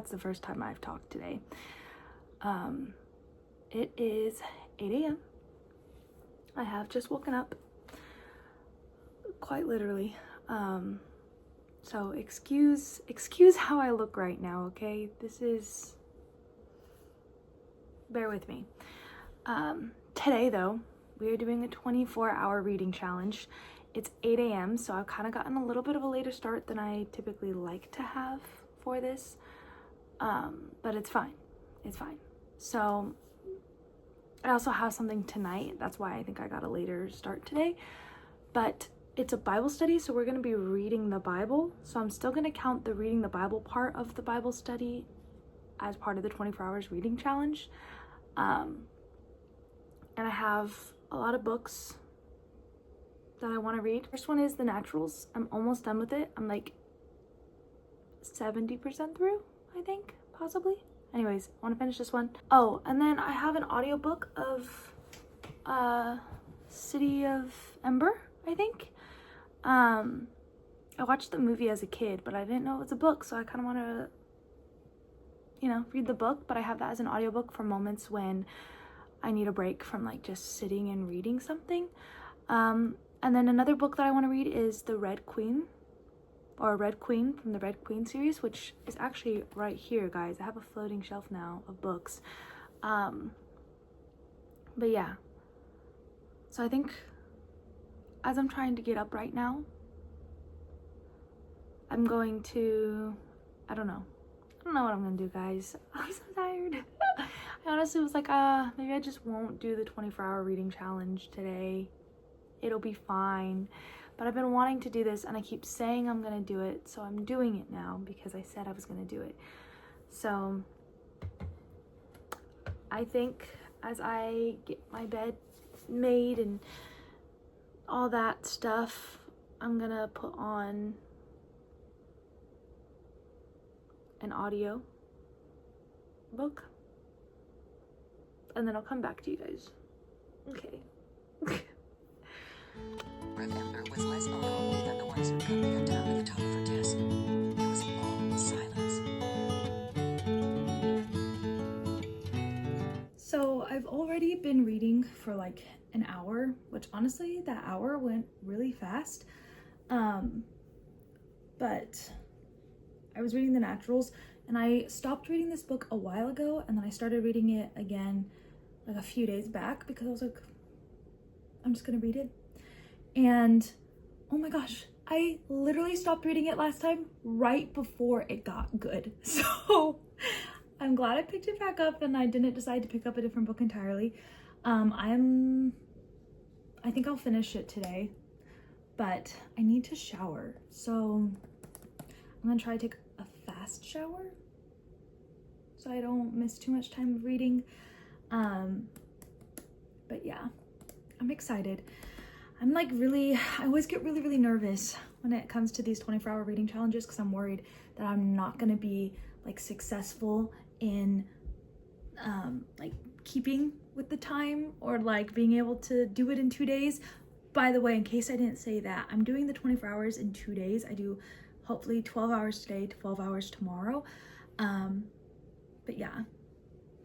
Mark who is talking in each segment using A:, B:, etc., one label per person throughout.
A: that's the first time I've talked today. It is 8 a.m. I have just woken up, quite literally. So excuse how I look right now, okay? Bear with me. Today though, we are doing a 24-hour reading challenge. It's 8 a.m. so I've kind of gotten a little bit of a later start than I typically like to have for this. But it's fine. It's fine. So I also have something tonight. That's why I think I got a later start today. But it's a Bible study, so we're going to be reading the Bible. So I'm still going to count the reading the Bible part of the Bible study as part of the 24 hours reading challenge. And I have a lot of books that I want to read. First one is The Naturals. I'm almost done with it. I'm like 70% through, I think, possibly. Anyways, I want to finish this one. Oh, and then I have an audiobook of City of Ember, I think. I watched the movie as a kid, but I didn't know it was a book, so I kind of want to, read the book, but I have that as an audiobook for moments when I need a break from like just sitting and reading something. And then another book that I want to read is The Red Queen, or Red Queen from the Red Queen series, which is actually right here, guys. I have a floating shelf now of books. But yeah, so I think as I'm trying to get up right now, I'm going to, I don't know what I'm gonna do, guys. I'm so tired. I honestly was like, maybe I just won't do the 24-hour reading challenge today. It'll be fine. But I've been wanting to do this and I keep saying I'm gonna do it, so I'm doing it now because I said I was gonna do it. So I think as I get my bed made and all that stuff, I'm gonna put on an audio book and then I'll come back to you guys. Okay.
B: Remember was less vulnerable than the ones who cut me down at the top of her desk. There was a long silence.
A: So I've already been reading for like an hour, which honestly that hour went really fast. But I was reading The Naturals and I stopped reading this book a while ago and then I started reading it again like a few days back because I was like, I'm just gonna read it. And oh my gosh, I literally stopped reading it last time right before it got good. So I'm glad I picked it back up and I didn't decide to pick up a different book entirely. I think I'll finish it today, but I need to shower. So I'm gonna try to take a fast shower so I don't miss too much time of reading. But yeah, I'm excited. I'm like I always get really nervous when it comes to these 24-hour reading challenges because I'm worried that I'm not gonna be like successful in like keeping with the time or like being able to do it in 2 days. By the way, in case I didn't say that, I'm doing the 24 hours in 2 days. I do hopefully 12 hours today, 12 hours tomorrow. But yeah,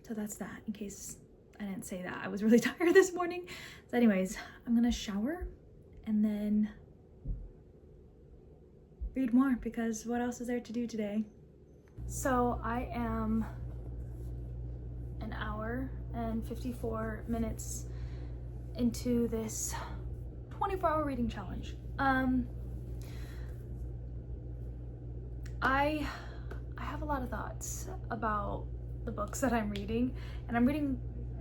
A: so that's that in case I didn't say that. I was really tired this morning. So anyways, I'm gonna shower and then read more because what else is there to do today? So I am an hour and 54 minutes into this 24-hour reading challenge. I have a lot of thoughts about the books that I'm reading, and I'm reading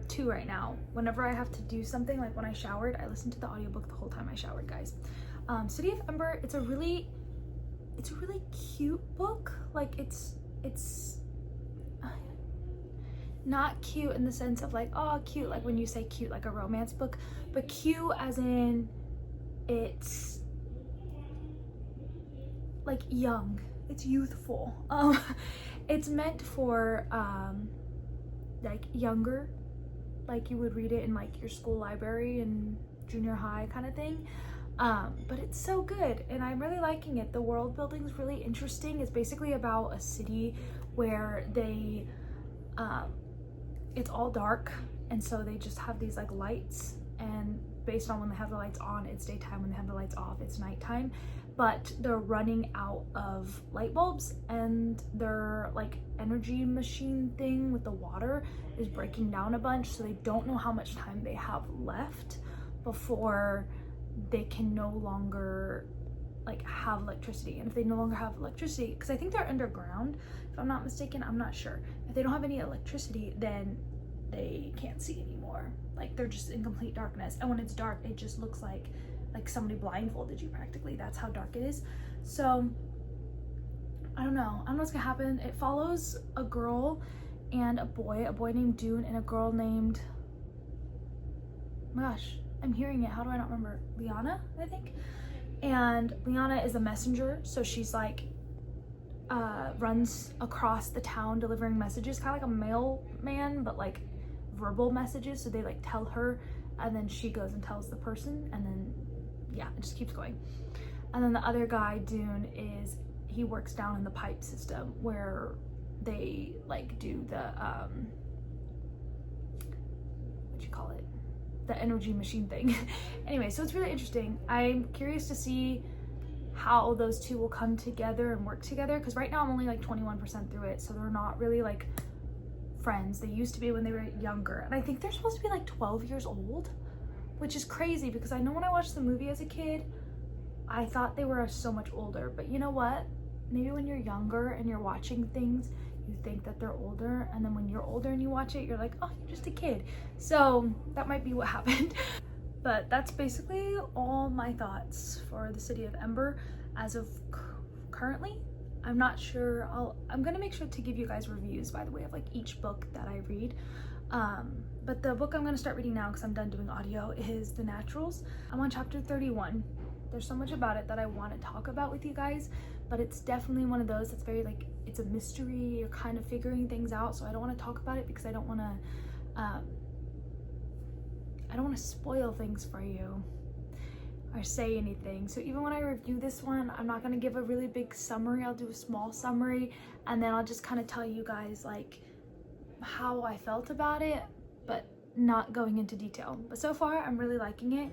A: 2 right now. Whenever I have to do something, like when I showered, I listened to the audiobook the whole time I showered, guys. City of Ember, it's a really cute book. Like it's not cute in the sense of like, oh, cute, like when you say cute, like a romance book, but cute as in it's like young, it's youthful. It's meant for like younger, like you would read it in like your school library and junior high kind of thing. But it's so good and I'm really liking it. The world building is really interesting. It's basically about a city where they it's all dark, and so they just have these like lights, and based on when they have the lights on, it's daytime. When they have the lights off, it's nighttime. But they're running out of light bulbs, and their like energy machine thing with the water is breaking down a bunch, so they don't know how much time they have left before they can no longer like have electricity. And if they no longer have electricity, because I think they're underground if I'm not mistaken, I'm not sure, if they don't have any electricity, then they can't see anymore. Like they're just in complete darkness, and when it's dark it just looks like somebody blindfolded you practically. That's how dark it is. So I don't know what's gonna happen. It follows a girl and a boy named Dune and a girl named, oh my gosh, I'm hearing it, how do I not remember, Liana, I think. And Liana is a messenger, so she's like runs across the town delivering messages, kind of like a mailman, but like verbal messages. So they like tell her, and then she goes and tells the person, and then yeah, it just keeps going. And then the other guy, Dune, he works down in the pipe system where they like do the what you call it, the energy machine thing. Anyway, so it's really interesting. I'm curious to see how those two will come together and work together, because right now I'm only like 21% through it, so they're not really like friends. They used to be when they were younger, and I think they're supposed to be like 12 years old, which is crazy because I know when I watched the movie as a kid I thought they were so much older. But you know what, maybe when you're younger and you're watching things you think that they're older, and then when you're older and you watch it you're like, oh, you're just a kid. So that might be what happened. But that's basically all my thoughts for the City of Ember as of currently. I'm not sure, I'm gonna make sure to give you guys reviews, by the way, of like each book that I read. But the book I'm gonna start reading now, because I'm done doing audio, is The Naturals. I'm on chapter 31. There's so much about it that I want to talk about with you guys, but it's definitely one of those that's very like, it's a mystery, you're kind of figuring things out, so I don't want to talk about it because I don't want to spoil things for you or say anything. So even when I review this one, I'm not going to give a really big summary. I'll do a small summary, and then I'll just kind of tell you guys like how I felt about it, but not going into detail. But so far I'm really liking it.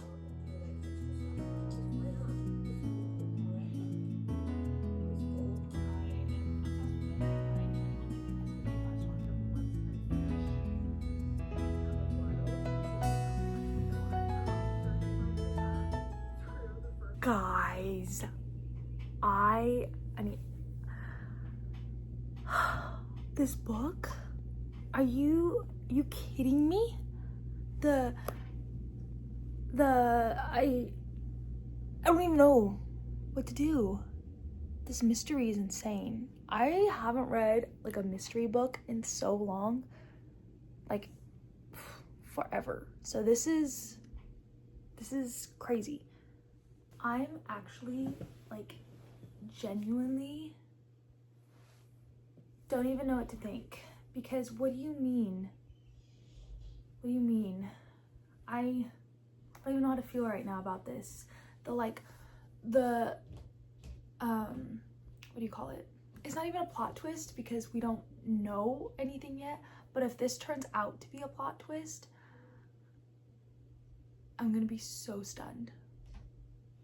A: Guys, I mean, this book, are you kidding me? I don't even know what to do. This mystery is insane. I haven't read like a mystery book in so long, like forever. So this is crazy. I'm actually like genuinely don't even know what to think, because what do you mean? What do you mean? I don't even know how to feel right now about this. What do you call it? It's not even a plot twist because we don't know anything yet, but if this turns out to be a plot twist, I'm gonna be so stunned.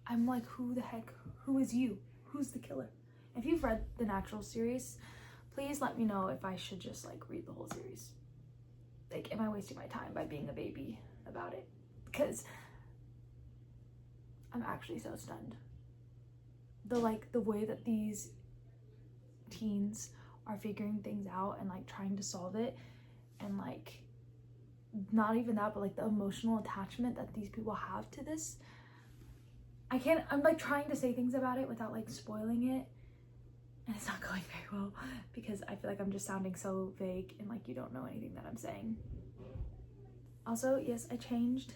A: I'm like, who the heck, who is you? Who's the killer? If you've read the Natural series, please let me know if I should just like read the whole series. Like, am I wasting my time by being a baby about it? Because I'm actually so stunned. The way that these teens are figuring things out and like trying to solve it, and like not even that, but like the emotional attachment that these people have to this. I'm like trying to say things about it without like spoiling it, and it's not going very well because I feel like I'm just sounding so vague and like you don't know anything that I'm saying. Also, yes, I changed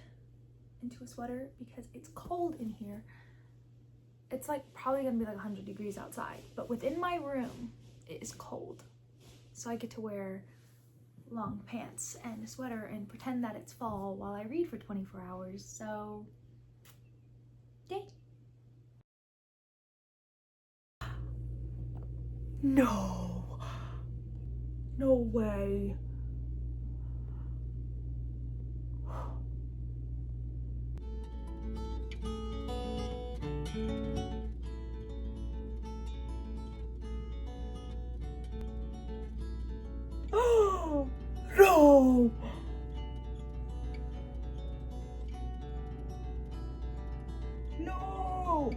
A: into a sweater because it's cold in here. It's like probably gonna be like 100 degrees outside, but within my room it is cold, so I get to wear long pants and a sweater and pretend that it's fall while I read for 24 hours. So yay. No, No way. Oh no. No.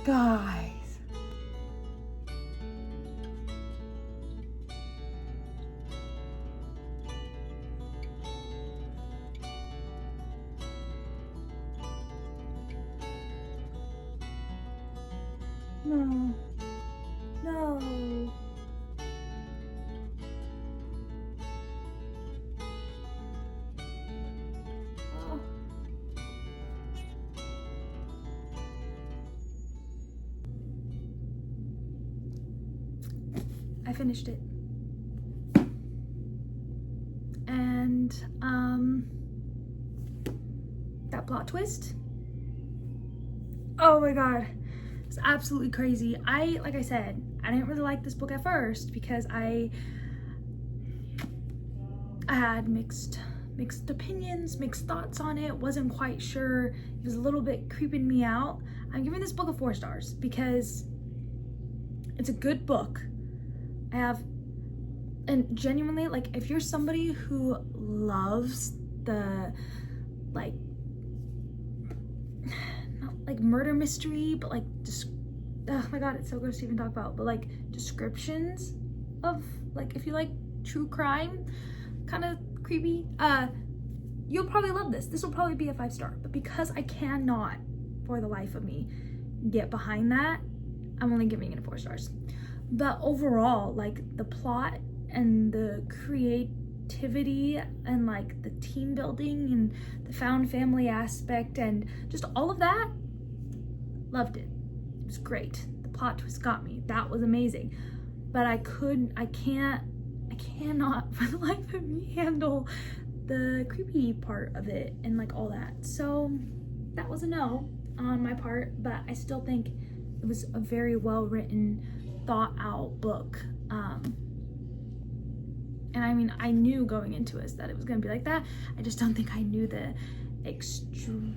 A: Guys. No. No. Oh. I finished it. And that plot twist. Oh my god. It's absolutely crazy. Like I said, I didn't really like this book at first because I had mixed opinions, mixed thoughts on it. Wasn't quite sure. It was a little bit creeping me out. I'm giving this book a 4 stars because it's a good book. And genuinely, like, if you're somebody who loves the like, not like murder mystery, but like oh my god, it's so gross to even talk about, but like descriptions of, like, if you like true crime, kind of creepy, you'll probably love this. This will probably be a 5 star, but because I cannot for the life of me get behind that, I'm only giving it a 4 stars. But overall, like, the plot and the creativity and like the team building and the found family aspect and just all of that, loved it. It was great. The plot twist got me. That was amazing. But I cannot for the life of me handle the creepy part of it and like all that. So that was a no on my part, but I still think it was a very well written, thought out book. And I mean, I knew going into it that it was gonna be like that. I just don't think I knew the extremes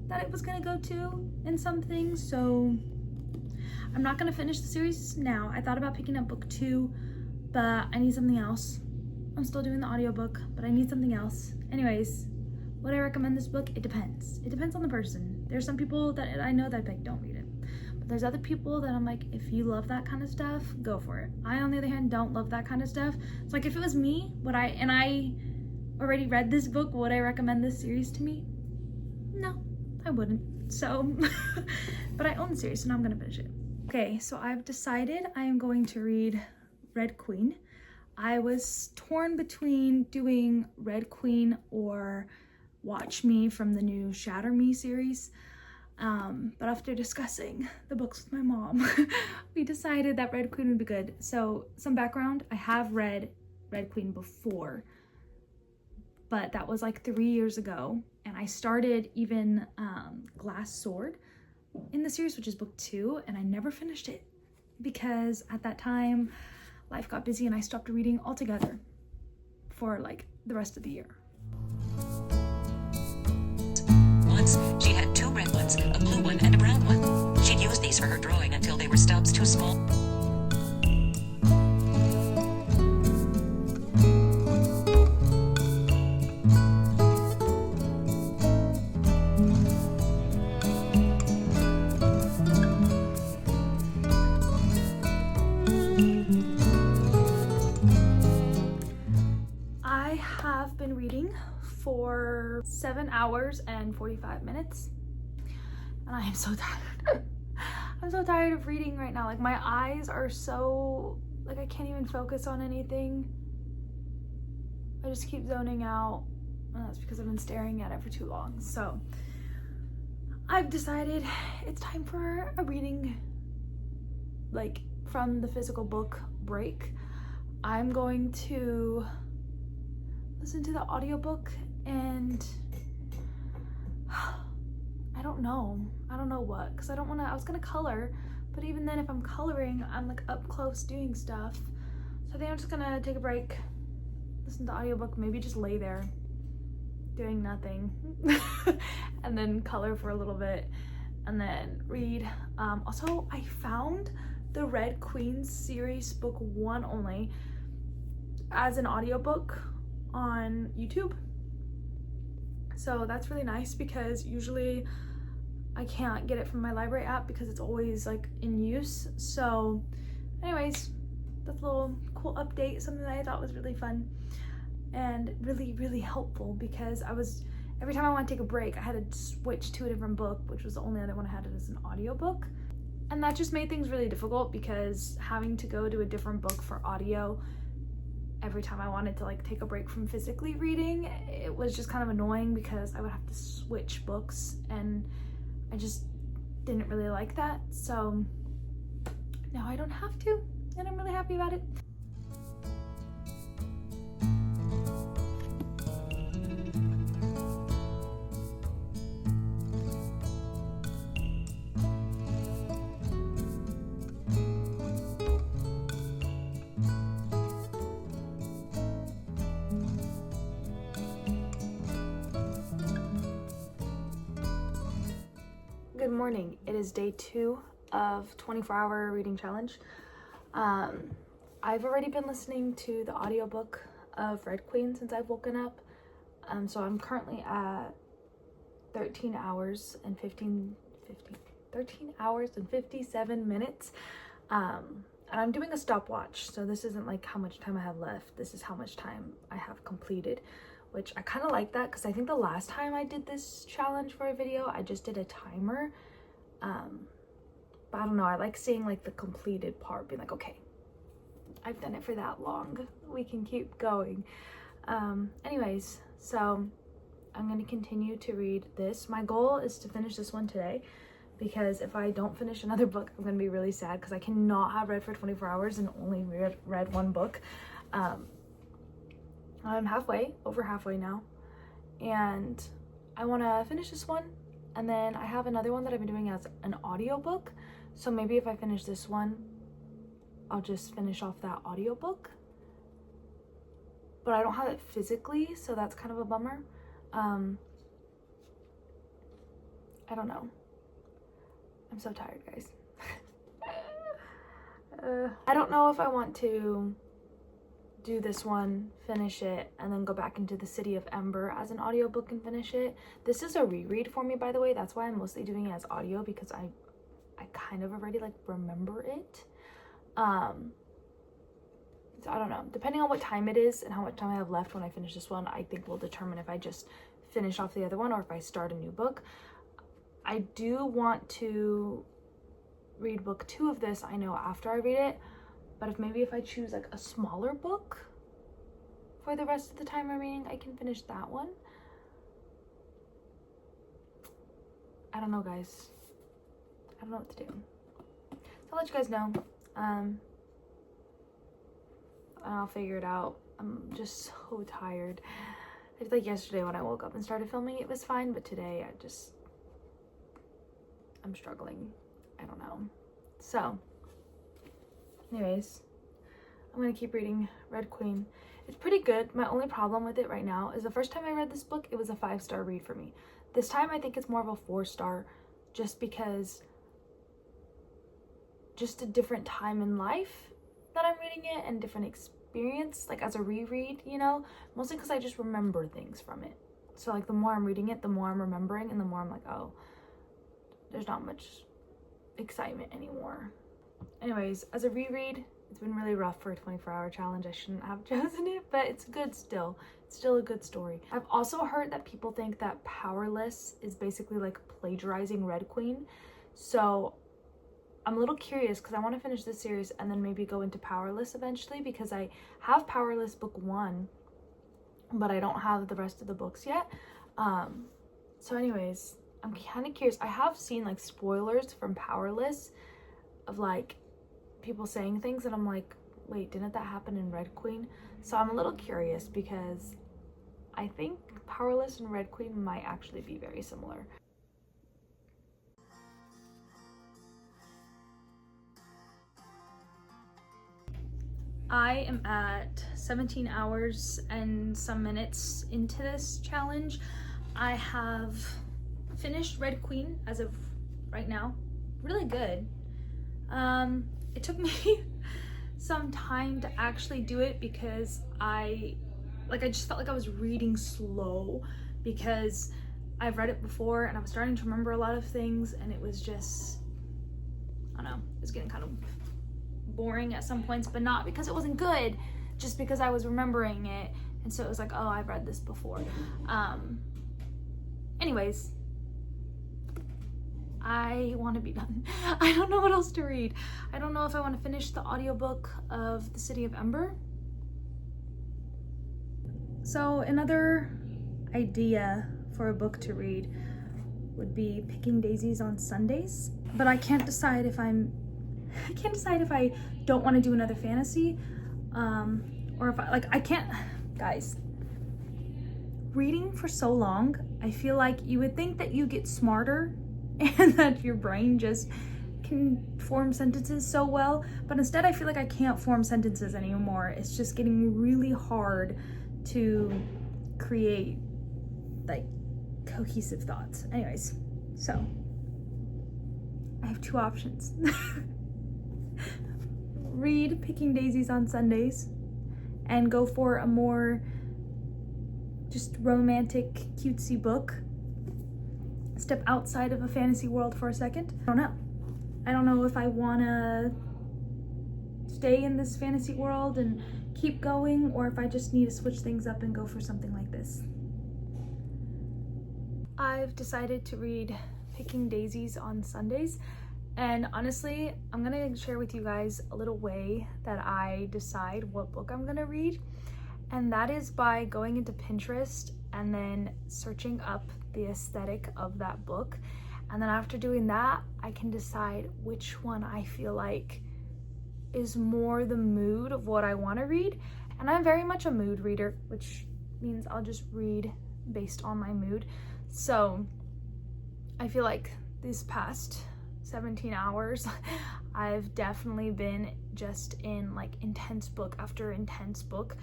A: that it was gonna go to in some things. So I'm not gonna finish the series now. I thought about picking up book 2, but I need something else. I'm still doing the audiobook, but I need something else. Anyways, would I recommend this book? It depends. It depends on the person. There's some people that I know that like, don't read it. But there's other people that I'm like, if you love that kind of stuff, go for it. I, on the other hand, don't love that kind of stuff. So like, if it was me, and I already read this book, would I recommend this series to me? No, I wouldn't. So, but I own the series, so now I'm gonna finish it. Okay, so I've decided I am going to read Red Queen. I was torn between doing Red Queen or Watch Me from the new Shatter Me series. But after discussing the books with my mom, we decided that Red Queen would be good. So some background, I have read Red Queen before, but that was like 3 years ago. And I started even Glass Sword in the series, which is book 2, and I never finished it because at that time life got busy and I stopped reading altogether for like the rest of the year.
B: Once, she had 2 red ones, a blue one and a brown one. She'd use these for her drawing until they were stubs too small.
A: I have been reading for 7 hours and 45 minutes and I am so tired. I'm so tired of reading right now. Like, my eyes are so, like, I can't even focus on anything. I just keep zoning out, and that's because I've been staring at it for too long. So I've decided it's time for a reading, like, from the physical book break. I'm going to listen to the audiobook and don't know what, because I was gonna color, but even then if I'm coloring, I'm like up close doing stuff. So I think I'm just gonna take a break, listen to the audiobook, maybe just lay there doing nothing and then color for a little bit and then read. Also, I found the Red Queen series book 1 only as an audiobook on YouTube. So that's really nice because usually I can't get it from my library app because it's always like in use. So anyways, that's a little cool update, something that I thought was really fun and really helpful, because every time I want to take a break, I had to switch to a different book, which was the only other one I had as an audiobook. And that just made things really difficult, because having to go to a different book for audio every time I wanted to like take a break from physically reading, it was just kind of annoying because I would have to switch books and I just didn't really like that. So now I don't have to, and I'm really happy about it. Good morning. It is day 2 of 24-hour reading challenge. I've already been listening to the audiobook of Red Queen since I've woken up. So I'm currently at 13 hours and 57 minutes. And I'm doing a stopwatch. So this isn't like how much time I have left. This is how much time I have completed, which I kind of like that, because I think the last time I did this challenge for a video, I just did a timer. But I don't know, I like seeing like the completed part, being like, okay, I've done it for that long, we can keep going. Anyways, so I'm going to continue to read this. My goal is to finish this one today, because if I don't finish another book, I'm going to be really sad, because I cannot have read for 24 hours and only read one book. I'm over halfway now, and I want to finish this one, and then I have another one that I've been doing as an audiobook. So maybe if I finish this one, I'll just finish off that audiobook. But I don't have it physically, so that's kind of a bummer. I don't know. I'm so tired, guys. I don't know if I want to do this one, finish it, and then go back into the City of Ember as an audiobook and finish it. This is a reread for me, by the way. That's why I'm mostly doing it as audio, because I kind of already like remember it. So I don't know, depending on what time it is and how much time I have left when I finish this one, I think will determine if I just finish off the other one or if I start a new book. I do want to read book 2 of this, I know, after I read it, but if I choose like a smaller book for the rest of the time I'm reading, I can finish that one. I don't know, guys. I don't know what to do. So I'll let you guys know. And I'll figure it out. I'm just so tired. I feel like yesterday when I woke up and started filming, it was fine, but today I'm struggling. I don't know. So anyways, I'm gonna keep reading Red Queen. It's pretty good. My only problem with it right now is the first time I read this book, it was a 5-star read for me. This time I think it's more of a 4-star, just because just a different time in life that I'm reading it and different experience, like as a reread, you know, mostly because I just remember things from it. So like the more I'm reading it, the more I'm remembering, and the more I'm like, oh, there's not much excitement anymore. Anyways, as a reread, it's been really rough for a 24-hour challenge. I shouldn't have chosen it, but it's good still. It's still a good story. I've also heard that people think that Powerless is basically like plagiarizing Red Queen. So I'm a little curious, because I want to finish this series and then maybe go into Powerless eventually, because I have Powerless book 1, but I don't have the rest of the books yet. So anyways, I'm kind of curious. I have seen like spoilers from Powerless of like people saying things, and I'm like, wait, didn't that happen in Red Queen? So I'm a little curious, because I think Powerless and Red Queen might actually be very similar. I am at 17 hours and some minutes into this challenge. I have finished Red Queen as of right now. Really good. It took me some time to actually do it because I just felt like I was reading slow because I've read it before and I was starting to remember a lot of things, and it was just, I don't know, it was getting kind of boring at some points, but not because it wasn't good, just because I was remembering it, and so it was like, oh, I've read this before. Anyways, I want to be done. I don't know what else to read. I don't know if I want to finish the audiobook of The City of Ember. So another idea for a book to read would be Picking Daisies on Sundays, but I can't decide if I don't want to do another fantasy, or if I can't, guys, reading for so long, I feel like you would think that you get smarter and that your brain just can form sentences so well, but instead I feel like I can't form sentences anymore. It's just getting really hard to create like cohesive thoughts. Anyways, so I have two options. Read Picking Daisies on Sundays and go for a more just romantic, cutesy book. Step outside of a fantasy world for a second. I don't know if I wanna stay in this fantasy world and keep going, or if I just need to switch things up and go for something like this. I've decided to read Picking Daisies on Sundays, and honestly, I'm gonna share with you guys a little way that I decide what book I'm gonna read, and that is by going into Pinterest and then searching up the aesthetic of that book, and then after doing that, I can decide which one I feel like is more the mood of what I want to read. And I'm very much a mood reader, which means I'll just read based on my mood. So I feel like these past 17 hours I've definitely been just in like intense book after intense book.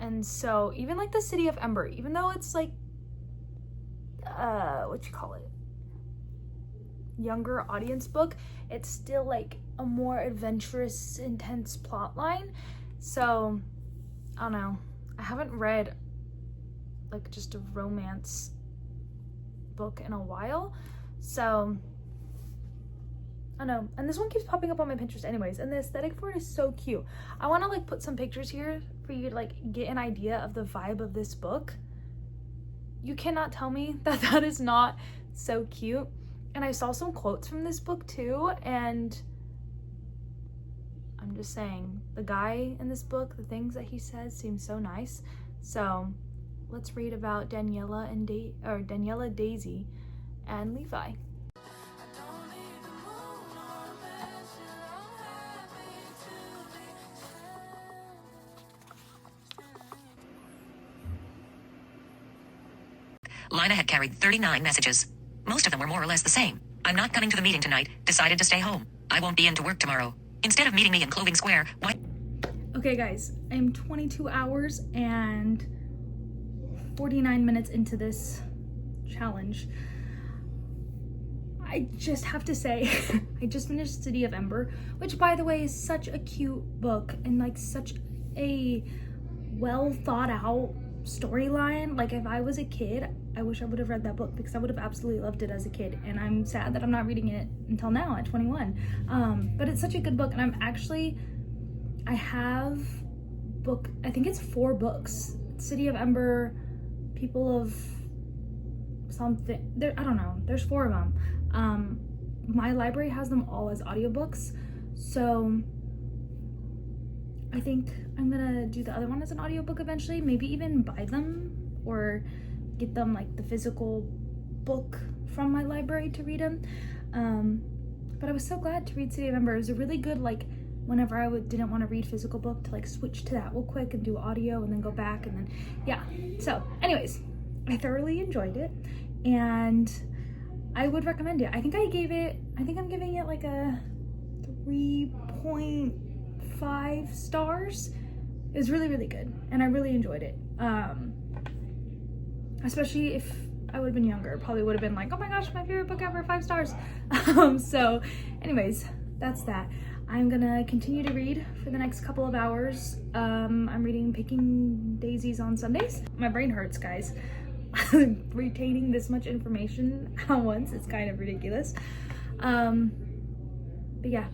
A: And so even like The City of Ember, even though it's like younger audience book, it's still like a more adventurous, intense plot line. So I don't know, I haven't read like just a romance book in a while, so I don't know. And this one keeps popping up on my Pinterest anyways, and the aesthetic for it is so cute. I want to like put some pictures here for you to like get an idea of the vibe of this book. You cannot tell me that that is not so cute. And I saw some quotes from this book too, and I'm just saying, the guy in this book, the things that he says seem so nice. So let's read about Daniela, Daisy, and Levi.
B: Lina had carried 39 messages. Most of them were more or less the same. I'm not coming to the meeting tonight. Decided to stay home. I won't be into work tomorrow. Instead of meeting me in Clothing Square, why?
A: Okay guys, I'm 22 hours and 49 minutes into this challenge. I just have to say, I just finished City of Ember, which by the way is such a cute book and like such a well thought out storyline. Like if I was a kid, I wish I would have read that book because I would have absolutely loved it as a kid, and I'm sad that I'm not reading it until now at 21. But it's such a good book, and I have I think it's 4 books. City of Ember, People of something, there, I don't know, there's 4 of them. My library has them all as audiobooks, so I think I'm gonna do the other one as an audiobook eventually, maybe even buy them or get them like the physical book from my library to read them. But I was so glad to read City of Ember. It was a really good, like, whenever I didn't want to read physical book, to like switch to that real quick and do audio and then go back, and then yeah. So anyways, I thoroughly enjoyed it and I would recommend it. I think I'm giving it like a 3.5 5 stars. It was really, really good, and I really enjoyed it. Especially if I would have been younger, probably would have been like, oh my gosh, my favorite book ever, 5 stars. So anyways, that's that. I'm gonna continue to read for the next couple of hours. I'm reading Picking Daisies on Sundays. My brain hurts, guys. Retaining this much information at once is kind of ridiculous. But yeah.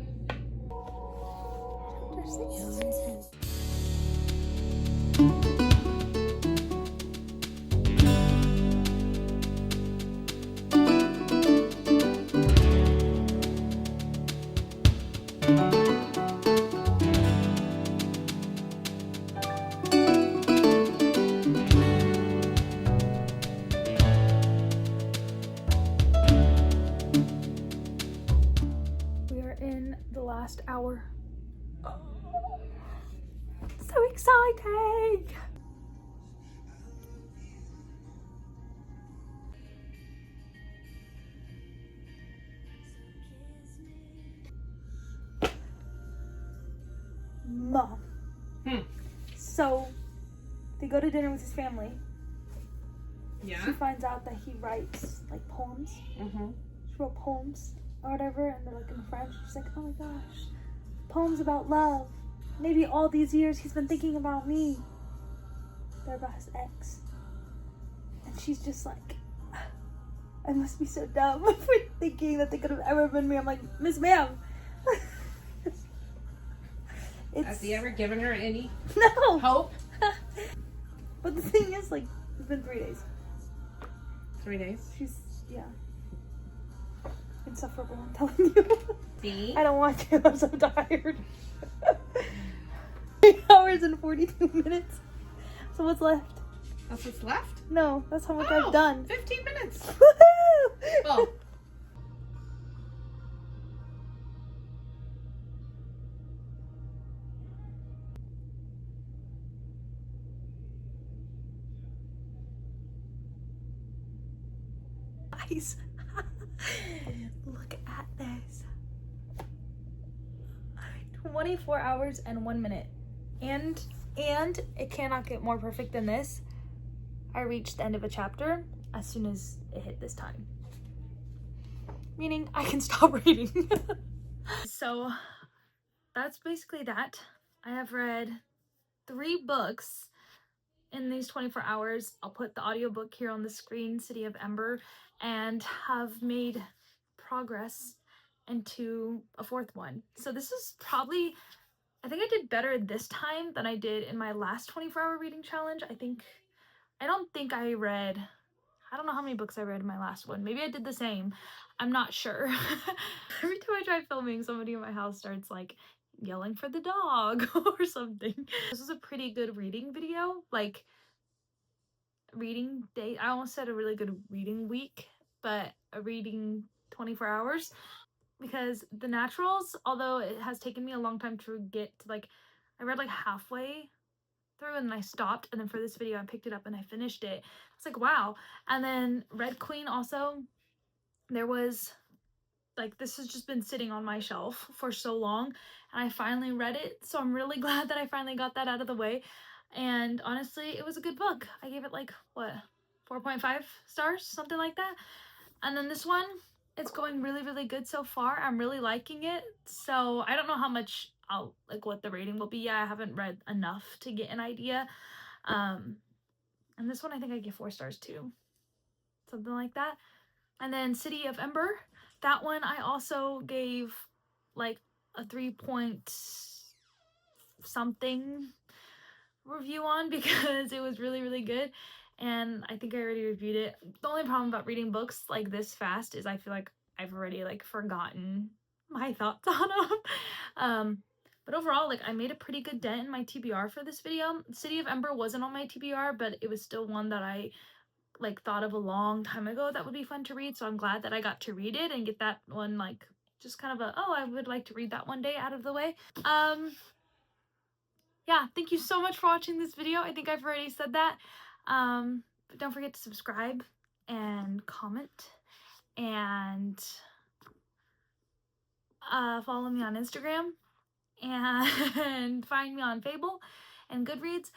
A: We are in the last hour. Oh, so exciting! Mom. So they go to dinner with his family.
C: Yeah.
A: She finds out that he writes like poems. She wrote poems or whatever, and they're like in French. She's like, oh my gosh, poems about love. Maybe all these years he's been thinking about me. They're about his ex. And she's just like, I must be so dumb for thinking that they could have ever been me. I'm like, Miss Ma'am.
C: Has he ever given her any
A: No.
C: hope?
A: But the thing is, like, it's been 3 days.
C: 3 days.
A: She's, yeah. Insufferable, I'm telling you.
C: See?
A: I don't want to. I'm so tired. 3 hours and 42 minutes. So what's left?
C: That's what's left?
A: No, that's how much I've done.
C: 15 minutes.
A: Woohoo!
C: Oh.
A: Guys, look at this. 24 hours and 1 minute. And it cannot get more perfect than this. I reached the end of a chapter as soon as it hit this time. Meaning I can stop reading. So that's basically that. I have read 3 books in these 24 hours. I'll put the audiobook here on the screen, City of Ember, and have made progress into a 4th one. So this is probably, I think I did better this time than I did in my last 24-hour reading challenge. I don't think I read, I don't know how many books I read in my last one. Maybe I did the same. I'm not sure. Every time I try filming, somebody in my house starts like yelling for the dog or something. This is a pretty good reading video. Like, reading day, I almost said a really good reading week, but a reading 24 hours, because the naturals, although it has taken me a long time to get to, like, I read like halfway through and then I stopped, and then for this video I picked it up and I finished it. It's like, wow. And then Red Queen also, there was like, this has just been sitting on my shelf for so long and I finally read it, so I'm really glad that I finally got that out of the way. And honestly, it was a good book. I gave it like, what, 4.5 stars, something like that. And then this one, it's going really, really good so far. I'm really liking it. So I don't know how much what the rating will be. Yeah, I haven't read enough to get an idea. And this one I think I give 4 stars too, something like that. And then City of Ember, that one I also gave like a 3 point something review on because it was really, really good. And I think I already reviewed it. The only problem about reading books like this fast is I feel like I've already like forgotten my thoughts on them. But overall, like, I made a pretty good dent in my TBR for this video. City of Ember wasn't on my TBR, but it was still one that I like thought of a long time ago that would be fun to read. So I'm glad that I got to read it and get that one, like, just kind of a, oh, I would like to read that one day out of the way. Yeah, thank you so much for watching this video. I think I've already said that. But don't forget to subscribe and comment and follow me on Instagram. and find me on Fable and Goodreads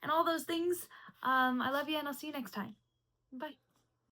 A: and all those things. I love you, and I'll see you next time. Bye.